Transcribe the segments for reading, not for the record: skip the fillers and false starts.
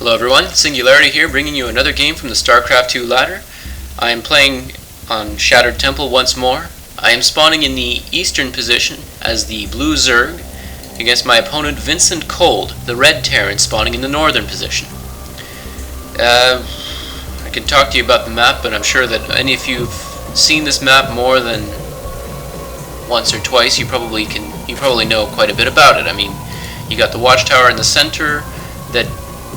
Hello everyone, Singularity here, bringing you another game from the StarCraft 2 ladder. I am playing on Shattered Temple once more. I am spawning in the eastern position as the blue Zerg against my opponent vincentcold, the red Terran, spawning in the northern position. I can talk to you about the map, but I'm sure that any of you have seen this map more than once or twice. You probably know quite a bit about it. I mean, you got the watchtower in the center that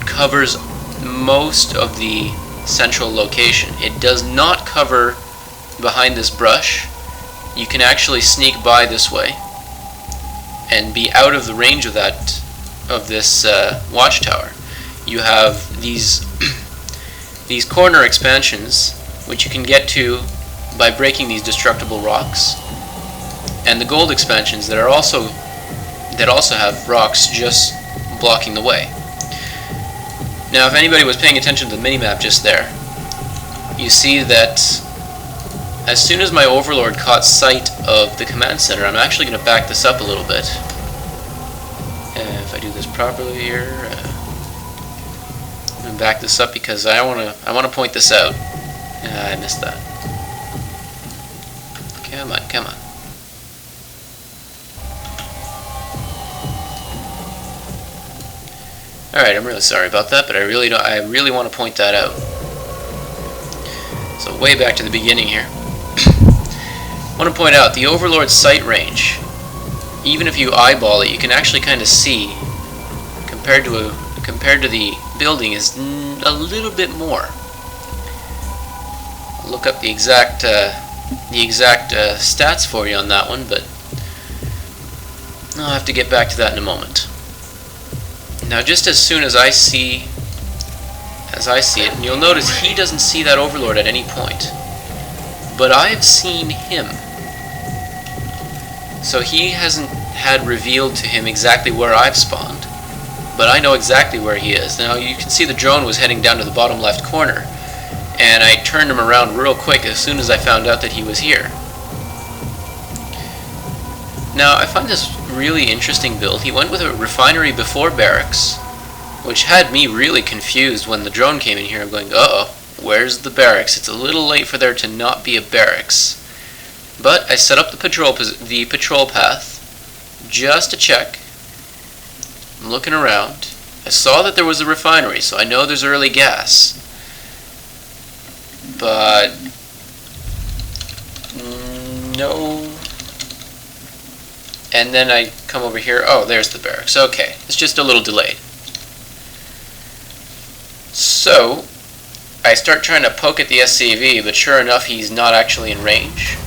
covers most of the central location. It does not cover behind this brush. You can actually sneak by this way and be out of the range of this watchtower. You have these these corner expansions which you can get to by breaking these destructible rocks, and the gold expansions that also have rocks just blocking the way. Now, if anybody was paying attention to the minimap just there, you see that as soon as my overlord caught sight of the command center, I'm actually going to back this up a little bit. If I do this properly here, I'm going to back this up because I want to point this out. I missed that. Come on, come on. Alright, I'm really sorry about that, but I really want to point that out. So way back to the beginning here. I want to point out the Overlord's sight range. Even if you eyeball it, you can actually kind of see compared to the building is a little bit more. I'll look up the exact stats for you on that one, but I'll have to get back to that in a moment. Now, just as soon as I see it, and you'll notice he doesn't see that Overlord at any point, but I've seen him. So he hasn't had revealed to him exactly where I've spawned, but I know exactly where he is. Now, you can see the drone was heading down to the bottom left corner, and I turned him around real quick as soon as I found out that he was here. Now, I find this really interesting build. He went with a refinery before barracks, which had me really confused when the drone came in here. I'm going, uh-oh, where's the barracks? It's a little late for there to not be a barracks. But I set up the patrol path just to check. I'm looking around. I saw that there was a refinery, so I know there's early gas. But no. And then I come over here. Oh, there's the barracks. Okay, it's just a little delayed. So I start trying to poke at the SCV, but sure enough, he's not actually in range.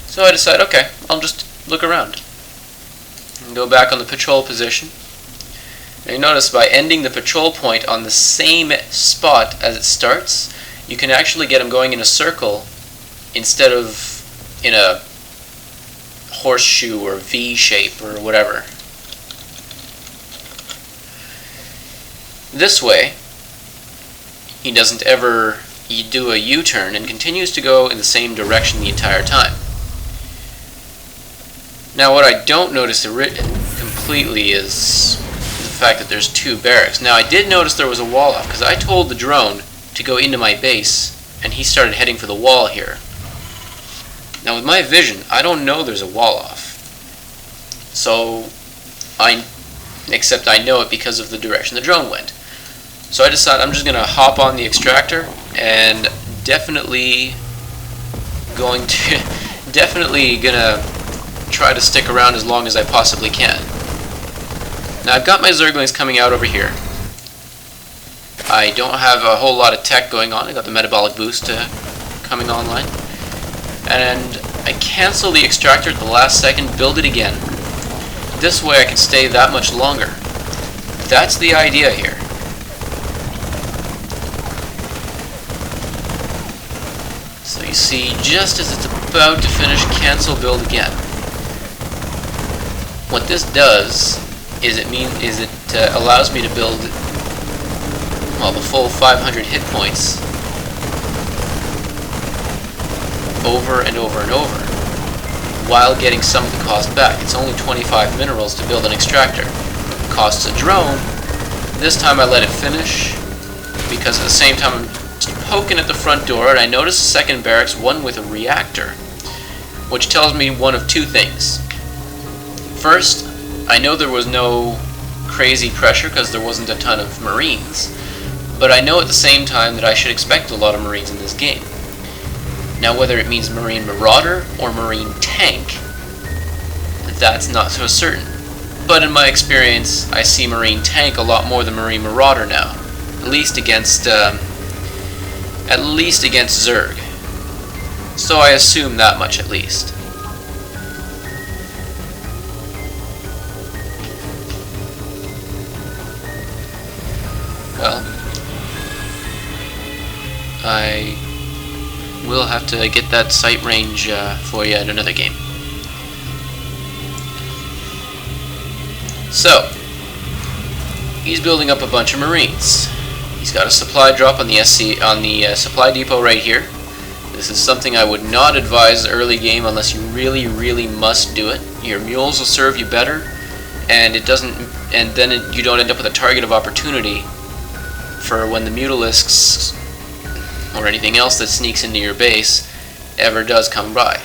So I decide, okay, I'll just look around and go back on the patrol position. And you notice by ending the patrol point on the same spot as it starts, you can actually get him going in a circle instead of in a horseshoe or V shape or whatever. This way, he doesn't ever do a U-turn and continues to go in the same direction the entire time. Now, what I don't notice completely is the fact that there's two barracks. Now, I did notice there was a wall off because I told the drone to go into my base, and he started heading for the wall here. Now, with my vision, I don't know there's a wall off. So, except I know it because of the direction the drone went. So I decided I'm just going to hop on the extractor and definitely going to try to stick around as long as I possibly can. Now, I've got my Zerglings coming out over here. I don't have a whole lot of tech going on. I got the metabolic boost coming online. And I cancel the extractor at the last second, build it again. This way I can stay that much longer. That's the idea here. So you see, just as it's about to finish, cancel, build again. What this does is it allows me to build, well, the full 500 hit points over and over and over, while getting some of the cost back. It's only 25 minerals to build an extractor. Costs a drone. This time I let it finish, because at the same time I'm poking at the front door and I notice a second barracks, one with a reactor, which tells me one of two things. First, I know there was no crazy pressure because there wasn't a ton of Marines, but I know at the same time that I should expect a lot of Marines in this game. Now whether it means Marine Marauder or Marine Tank, that's not so certain. But in my experience, I see Marine Tank a lot more than Marine Marauder now, at least against Zerg. So I assume that much at least. Well, I will have to get that sight range for you in another game. So, he's building up a bunch of Marines. He's got a supply drop on the supply depot right here. This is something I would not advise early game unless you really, really must do it. Your mules will serve you better, and it doesn't, and then you don't end up with a target of opportunity for when the mutalisks or anything else that sneaks into your base ever does come by.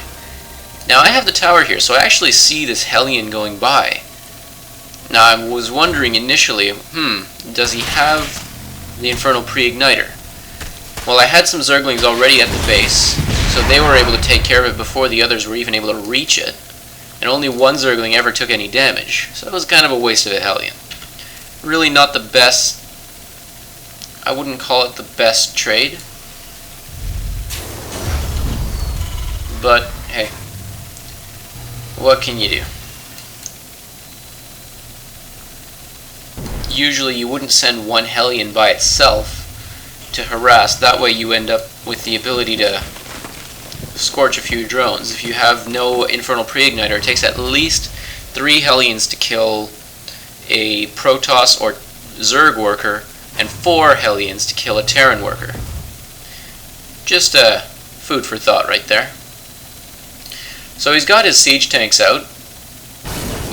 Now I have the tower here, so I actually see this Hellion going by. Now I was wondering initially, does he have the Infernal Pre-Igniter? Well, I had some Zerglings already at the base, so they were able to take care of it before the others were even able to reach it, and only one Zergling ever took any damage, so it was kind of a waste of a Hellion. Really not the best, I wouldn't call it the best trade, but hey, what can you do? Usually you wouldn't send one Hellion by itself to harass. That way you end up with the ability to scorch a few drones. If you have no Infernal Pre-Igniter, it takes at least 3 Hellions to kill a Protoss or Zerg worker and 4 Hellions to kill a Terran worker. Just food for thought right there. So he's got his siege tanks out,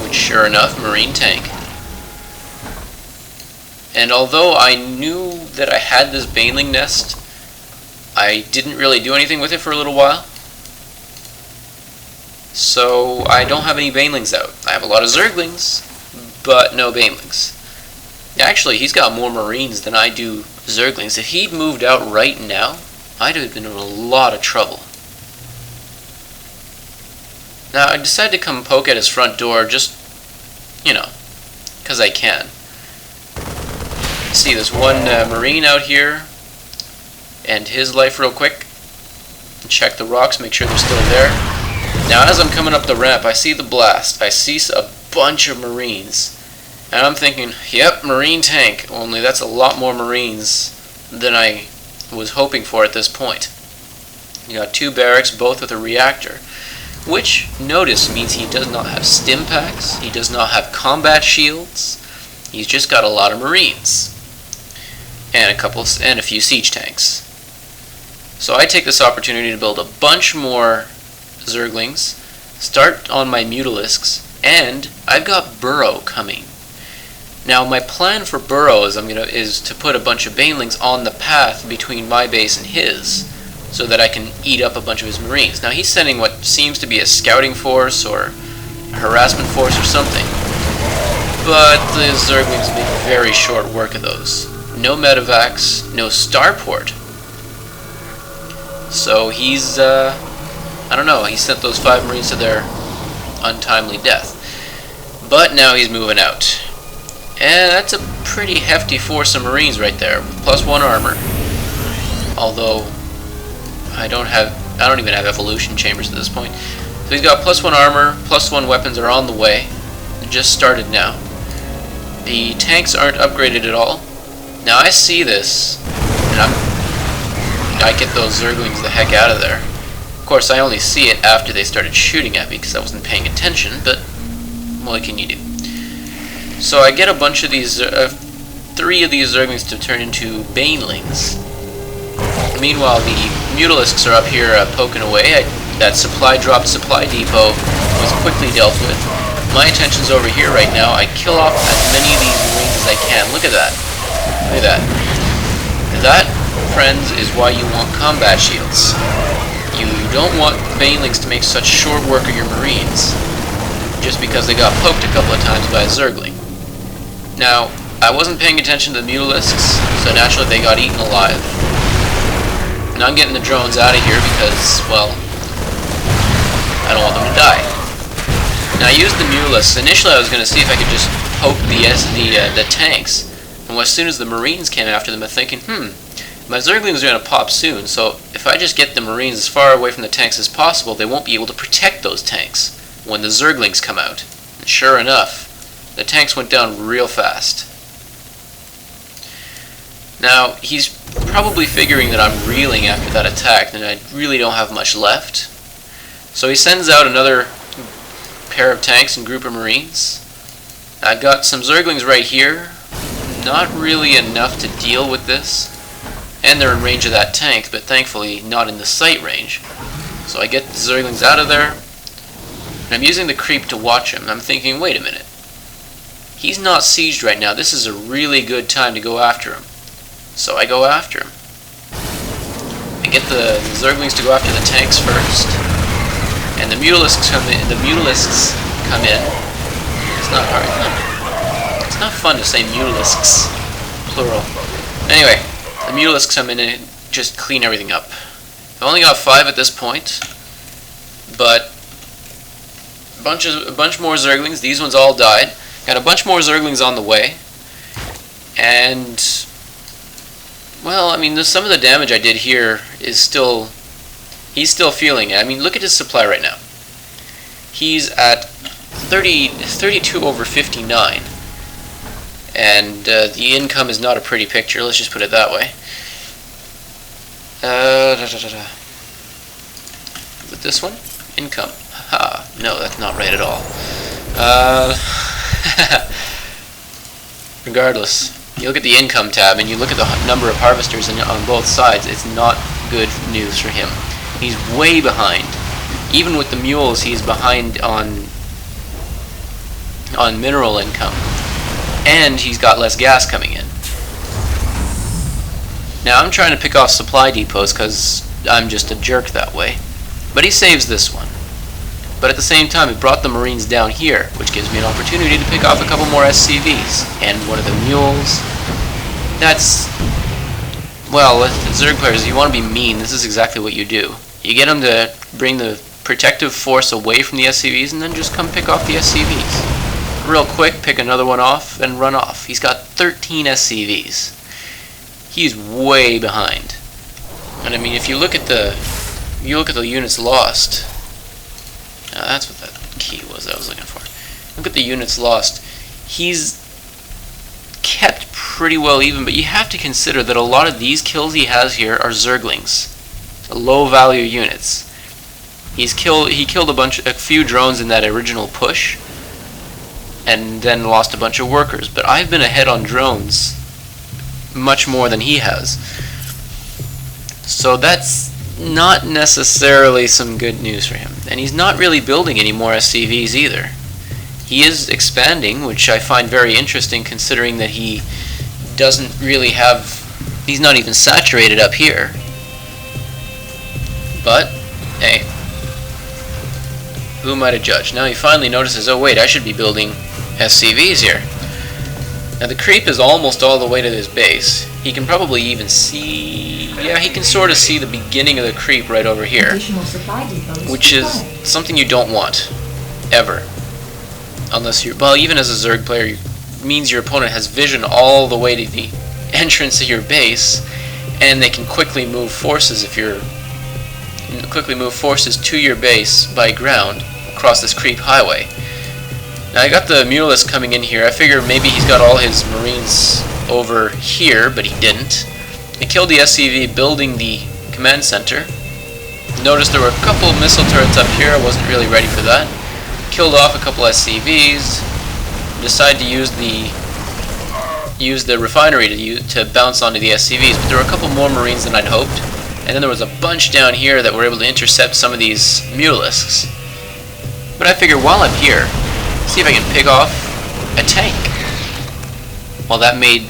which sure enough, Marine Tank. And although I knew that I had this Baneling nest, I didn't really do anything with it for a little while. So I don't have any Banelings out. I have a lot of Zerglings, but no Banelings. Actually, he's got more Marines than I do Zerglings. If he'd moved out right now, I'd have been in a lot of trouble. Now, I decided to come poke at his front door just, you know, because I can. See, there's one Marine out here, and his life real quick. Check the rocks, make sure they're still there. Now, as I'm coming up the ramp, I see the blast. I see a bunch of Marines. And I'm thinking, yep, Marine Tank, only that's a lot more Marines than I was hoping for at this point. You got 2 barracks, both with a reactor, which, notice, means he does not have stim packs, he does not have combat shields, he's just got a lot of Marines. And a few siege tanks. So I take this opportunity to build a bunch more Zerglings, start on my Mutalisks, and I've got Burrow coming. Now my plan for Burrow is to put a bunch of Banelings on the path between my base and his, so that I can eat up a bunch of his Marines. Now he's sending what seems to be a scouting force or a harassment force or something, but the Zerglings make very short work of those. No medevacs, no starport. So he's, I don't know, he sent those 5 Marines to their untimely death. But now he's moving out. And that's a pretty hefty force of Marines right there, with +1 armor. Although, I don't even have evolution chambers at this point. So he's got +1 armor, +1 weapons are on the way. It just started now. The tanks aren't upgraded at all. Now I see this, and I get those Zerglings the heck out of there. Of course, I only see it after they started shooting at me because I wasn't paying attention, but what can you do? So I get a bunch of these, 3 of these Zerglings to turn into Banelings. Meanwhile, the Mutalisks are up here poking away. That supply depot was quickly dealt with. My intention's over here right now. I kill off as many of these Marines as I can. Look at that. Look at that. that, friends, is why you want combat shields. You don't want banelings to make such short work of your marines, just because they got poked a couple of times by a Zergling. Now, I wasn't paying attention to the Mutalisks, so naturally they got eaten alive. Now I'm getting the drones out of here because, well, I don't want them to die. Now I used the Mutalisks. Initially I was going to see if I could just poke the tanks, and as soon as the Marines came after them, I'm thinking, my Zerglings are going to pop soon, so if I just get the Marines as far away from the tanks as possible, they won't be able to protect those tanks when the Zerglings come out. And sure enough, the tanks went down real fast. Now, he's probably figuring that I'm reeling after that attack, and I really don't have much left. So he sends out another pair of tanks and group of Marines. I've got some Zerglings right here. Not really enough to deal with this. And they're in range of that tank, but thankfully not in the sight range. So I get the Zerglings out of there, and I'm using the creep to watch him. I'm thinking, wait a minute. He's not sieged right now. This is a really good time to go after him. So I go after him. I get the Zerglings to go after the tanks first, and the Mutalisks come in. It's not hard. It's not fun to say Mutalisks, plural. Anyway, the Mutalisks come in and just clean everything up. I've only got 5 at this point, but a bunch more Zerglings. These ones all died. Got a bunch more Zerglings on the way, and well, I mean, some of the damage I did here is still, he's still feeling it. I mean, look at his supply right now. He's at 32 over 59. And the income is not a pretty picture, let's just put it that way. With this one? Income. Haha, no, that's not right at all. Regardless, you look at the income tab and you look at the number of harvesters on both sides, it's not good news for him. He's way behind. Even with the mules, he's behind on mineral income. And he's got less gas coming in. Now I'm trying to pick off supply depots because I'm just a jerk that way. But he saves this one. But at the same time, he brought the Marines down here, which gives me an opportunity to pick off a couple more SCVs. And one of the mules. That's, well, with Zerg players, if you want to be mean, this is exactly what you do. You get them to bring the protective force away from the SCVs and then just come pick off the SCVs. Real quick, pick another one off and run off. He's got 13 SCVs. He's way behind. And I mean, if you look at the units lost. That's what that key was I was looking for. Look at the units lost. He's kept pretty well even, but you have to consider that a lot of these kills he has here are Zerglings, low value units. He killed a few drones in that original push, and then lost a bunch of workers. But I've been ahead on drones much more than he has. So that's not necessarily some good news for him. And he's not really building any more SCVs either. He is expanding, which I find very interesting considering that he doesn't really have... he's not even saturated up here. But, hey, who am I to judge? Now he finally notices, oh wait, I should be building SCVs here. Now the creep is almost all the way to his base. He can probably even see... yeah, he can sort of see the beginning of the creep right over here. Which is something you don't want. Ever. Unless you're... well, even as a Zerg player, it means your opponent has vision all the way to the entrance of your base, and they can quickly move forces if you're... quickly move forces to your base by ground across this creep highway. Now I got the Mutalisk coming in here. I figure maybe he's got all his Marines over here, but he didn't. He killed the SCV building the command center. Noticed there were a couple of missile turrets up here. I wasn't really ready for that. Killed off a couple SCVs. Decided to use the refinery to bounce onto the SCVs, but there were a couple more Marines than I'd hoped. And then there was a bunch down here that were able to intercept some of these Mutalisks. But I figure while I'm here, see if I can pick off a tank. Well, that made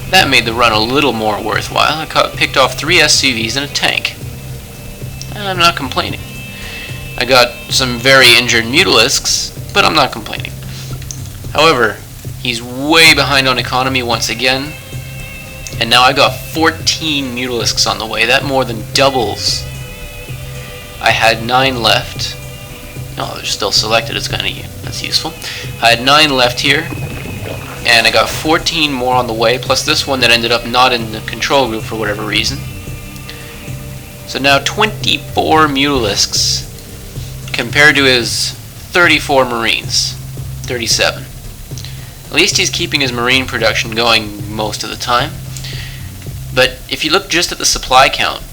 That made the run a little more worthwhile. I picked off 3 SCVs and a tank. And I'm not complaining. I got some very injured mutalisks, but I'm not complaining. However, he's way behind on economy once again, and now I got 14 mutalisks on the way. That more than doubles. I had 9 left. Oh, they're still selected. That's useful. I had 9 left here, and I got 14 more on the way, plus this one that ended up not in the control group for whatever reason. So now 24 mutalisks compared to his 34 marines. 37. At least he's keeping his marine production going most of the time. But if you look just at the supply count,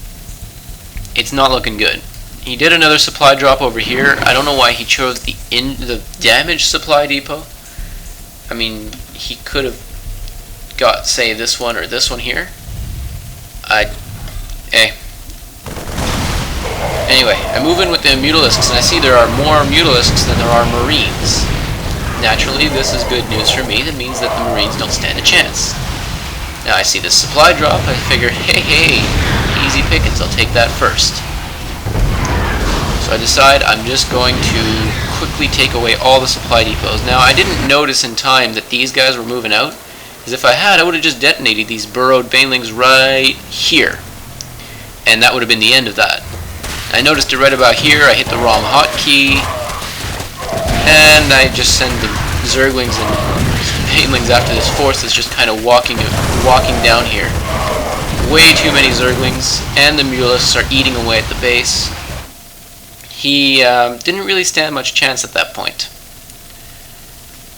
it's not looking good. He did another supply drop over here. I don't know why he chose the damaged supply depot. I mean, he could have got, say, this one or this one here. Anyway, I move in with the mutalisks, and I see there are more mutalisks than there are marines. Naturally, this is good news for me. That means that the marines don't stand a chance. Now I see this supply drop. I figure, hey, easy pickings. I'll take that first. So I decide I'm just going to quickly take away all the supply depots. Now, I didn't notice in time that these guys were moving out, because if I had, I would have just detonated these burrowed banelings right here. And that would have been the end of that. I noticed it right about here. I hit the wrong hotkey, and I just send the Zerglings and banelings after this force that's just kind of walking down here. Way too many Zerglings, and the mutalisks are eating away at the base. He didn't really stand much chance at that point.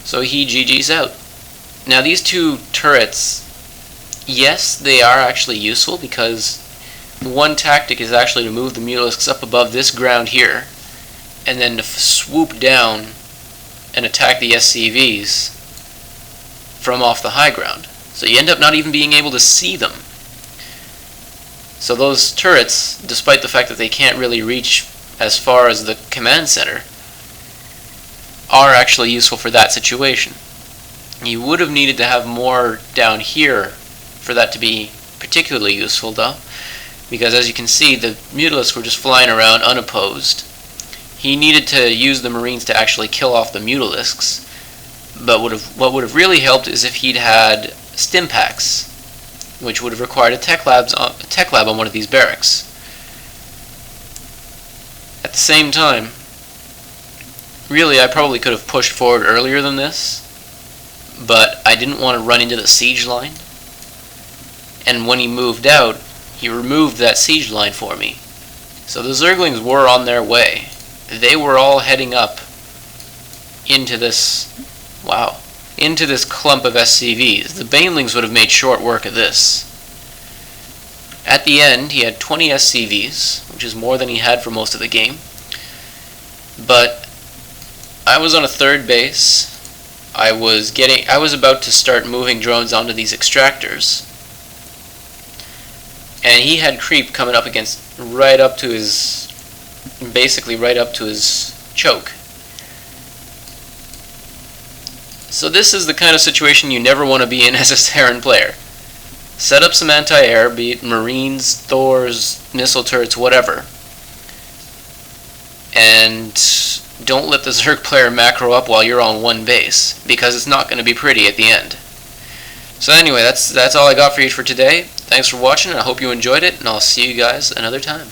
So he GG's out. Now these 2 turrets, yes, they are actually useful, because one tactic is actually to move the mutalisks up above this ground here, and then to swoop down and attack the SCVs from off the high ground. So you end up not even being able to see them. So those turrets, despite the fact that they can't really reach as far as the command center, are actually useful for that situation. You would have needed to have more down here for that to be particularly useful, though, because as you can see, the mutalisks were just flying around unopposed. He needed to use the marines to actually kill off the mutalisks, but what would have really helped is if he'd had stim packs, which would have required a tech lab on one of these barracks. At the same time, really I probably could have pushed forward earlier than this, but I didn't want to run into the siege line, and when he moved out, he removed that siege line for me. So the Zerglings were on their way. They were all heading up into this, into this clump of SCVs. The banelings would have made short work of this. At the end, he had 20 SCVs, which is more than he had for most of the game. But I was on a 3rd base. I was about to start moving drones onto these extractors, and he had creep coming up against basically right up to his choke. So this is the kind of situation you never want to be in as a Terran player. Set up some anti-air, be it Marines, Thors, missile turrets, whatever, and don't let the Zerg player macro up while you're on one base, because it's not going to be pretty at the end. So anyway, that's all I got for you for today. Thanks for watching, and I hope you enjoyed it, and I'll see you guys another time.